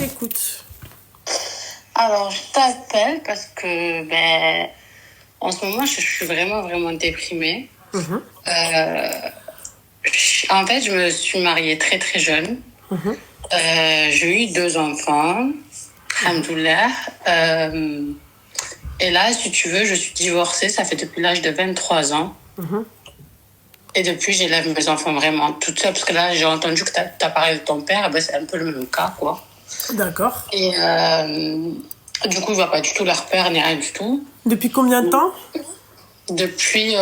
t'écoute. Alors, je t'appelle parce que, en ce moment, je suis vraiment, vraiment déprimée. En fait, je me suis mariée très, très jeune. J'ai eu 2 enfants, alhamdoulilah. Et là, si tu veux, je suis divorcée. Ça fait depuis l'âge de 23 ans. Et depuis, j'élève mes enfants vraiment toute seule. Parce que là, j'ai entendu que t'as parlé de ton père. C'est un peu le même cas, quoi. D'accord. Et du coup, je vois pas du tout leur père, ni rien du tout. Depuis combien de temps? Depuis...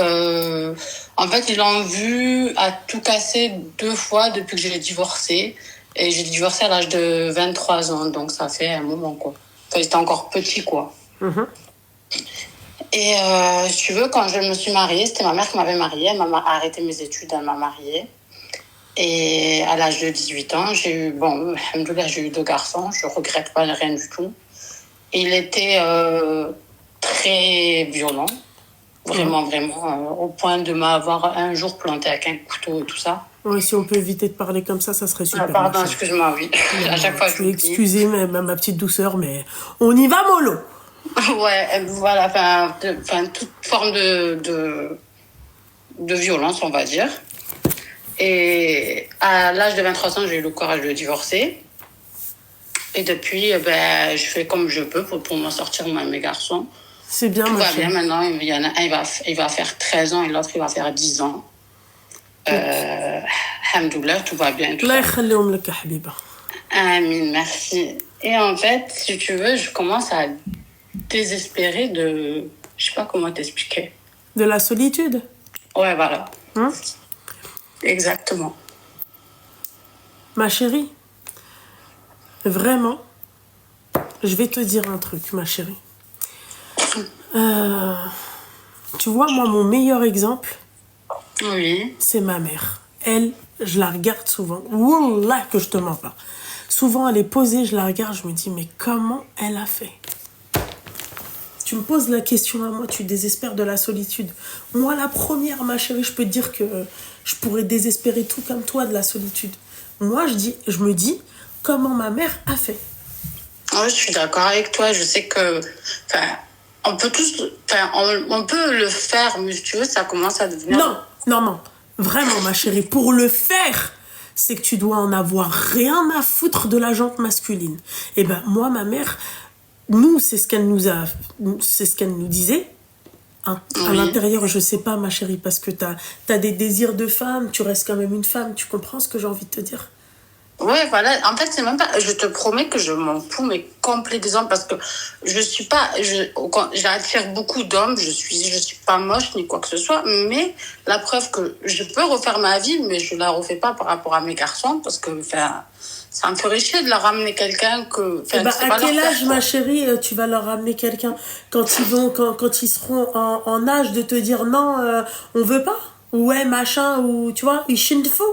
En fait, ils l'ont vu à tout casser 2 fois depuis que j'ai divorcé. Et j'ai divorcé à l'âge de 23 ans. Donc, ça fait un moment, quoi. Enfin, j'étais encore petit, quoi. Et si tu veux, quand je me suis mariée, c'était ma mère qui m'avait mariée. Elle m'a arrêté mes études, elle m'a mariée. Et à l'âge de 18 ans, j'ai eu, alhamdoulilah, j'ai eu 2 garçons. Je regrette pas rien du tout. Il était très violent. Vraiment, vraiment. Au point de m'avoir un jour planté avec un couteau et tout ça. Oui, si on peut éviter de parler comme ça serait super. Pardon, excuse-moi, oui. À chaque fois, je vous excusez ma petite douceur, mais on y va mollo. Ouais, voilà, toute forme de violence, on va dire. Et à l'âge de 23 ans, j'ai eu le courage de divorcer. Et depuis, je fais comme je peux pour m'en sortir, moi et mes garçons. C'est bien, tout va bien maintenant. Il y en a un, il va faire 13 ans et l'autre, il va faire 10 ans. Alhamdoulilah, tout va bien. Allah yakhalihom lak, habiba. Amin, merci. Et en fait, si tu veux, je commence à désespérer de... Je sais pas comment t'expliquer. De la solitude? Ouais, voilà. Exactement. Ma chérie, vraiment, je vais te dire un truc, ma chérie. Tu vois, moi, mon meilleur exemple, oui, c'est ma mère. Elle, je la regarde souvent. Wallah que je te mens pas. Souvent, elle est posée, je la regarde, je me dis, mais comment elle a fait? Tu me poses la question à moi, tu désespères de la solitude. Moi, la première, ma chérie, je peux te dire que je pourrais désespérer tout comme toi de la solitude. Moi, je me dis, comment ma mère a fait? Ouais, je suis d'accord avec toi. Je sais que... on peut tous... on peut le faire, mais si tu veux, ça commence à devenir... Non. Vraiment, ma chérie, pour le faire, c'est que tu dois en avoir rien à foutre de la jante masculine. Et ben, moi, ma mère... Nous, c'est ce qu'elle nous disait. À l'intérieur, je sais pas, ma chérie, parce que t'as des désirs de femme, tu restes quand même une femme, tu comprends ce que j'ai envie de te dire? Ouais, voilà. En fait, c'est même pas... Je te promets que je m'en fous, mais complet des hommes, parce que je suis pas... J'attire beaucoup d'hommes, je suis pas moche, ni quoi que ce soit, mais la preuve que je peux refaire ma vie, mais je la refais pas par rapport à mes garçons, parce que, ça me ferait chier de leur ramener quelqu'un que... à quel âge, ma chérie, tu vas leur ramener quelqu'un quand ils seront en âge de te dire non, on veut pas? Ouais, machin, ou tu vois, ils chinent fou.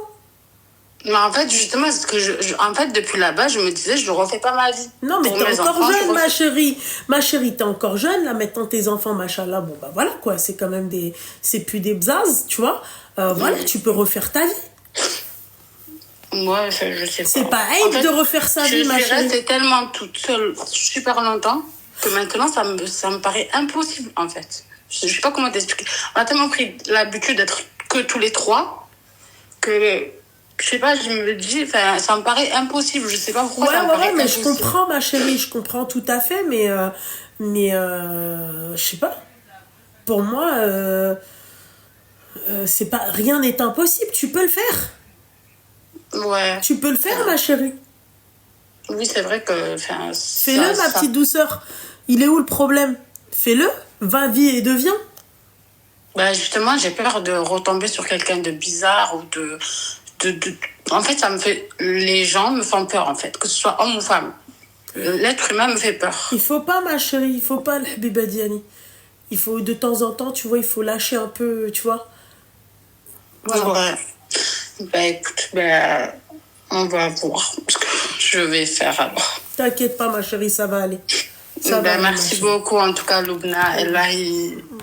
Mais en fait, justement, c'est ce que en fait, depuis là-bas, je me disais, je ne refais pas ma vie. Non, mais t'es encore jeune, ma chérie. Ma chérie, t'es encore jeune. Là, maintenant, tes enfants, machallah, bon, bah voilà, quoi. C'est quand même c'est plus des bzaz, tu vois. Voilà, tu peux refaire ta vie. Moi, je sais pas. C'est pas aide de refaire sa vie, ma chérie. Je suis restée tellement toute seule super longtemps que maintenant, ça me paraît impossible, en fait. Je sais pas comment t'expliquer. On a tellement pris l'habitude d'être que tous les 3 que... Je sais pas, je me dis, ça me paraît impossible. Je sais pas pourquoi ça me paraît impossible. Je comprends, ma chérie, je comprends tout à fait, mais je sais pas. Pour moi, c'est pas, rien n'est impossible. Tu peux le faire. Ouais. Tu peux le faire, ma chérie. Oui, c'est vrai que... Fais-le, ma petite douceur. Il est où le problème? Fais-le, va, vis et deviens. Justement, j'ai peur de retomber sur quelqu'un de bizarre ou de... En fait, les gens me font peur, en fait, que ce soit homme ou femme. L'être humain me fait peur. Il faut pas, ma chérie, il faut pas, le Habiba Diani. Il faut, de temps en temps, tu vois, il faut lâcher un peu, tu vois. Voilà. Ouais. Écoute, on va voir ce que je vais faire alors. T'inquiète pas, ma chérie, ça va aller. Merci beaucoup, en tout cas, Loubna.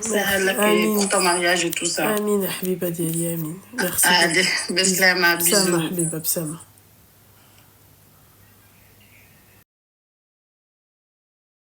Pour ton mariage et tout ça. Amin, Habiba Diani, amin. Merci. Allez, bisous. Bisous, Habiba, Bsama.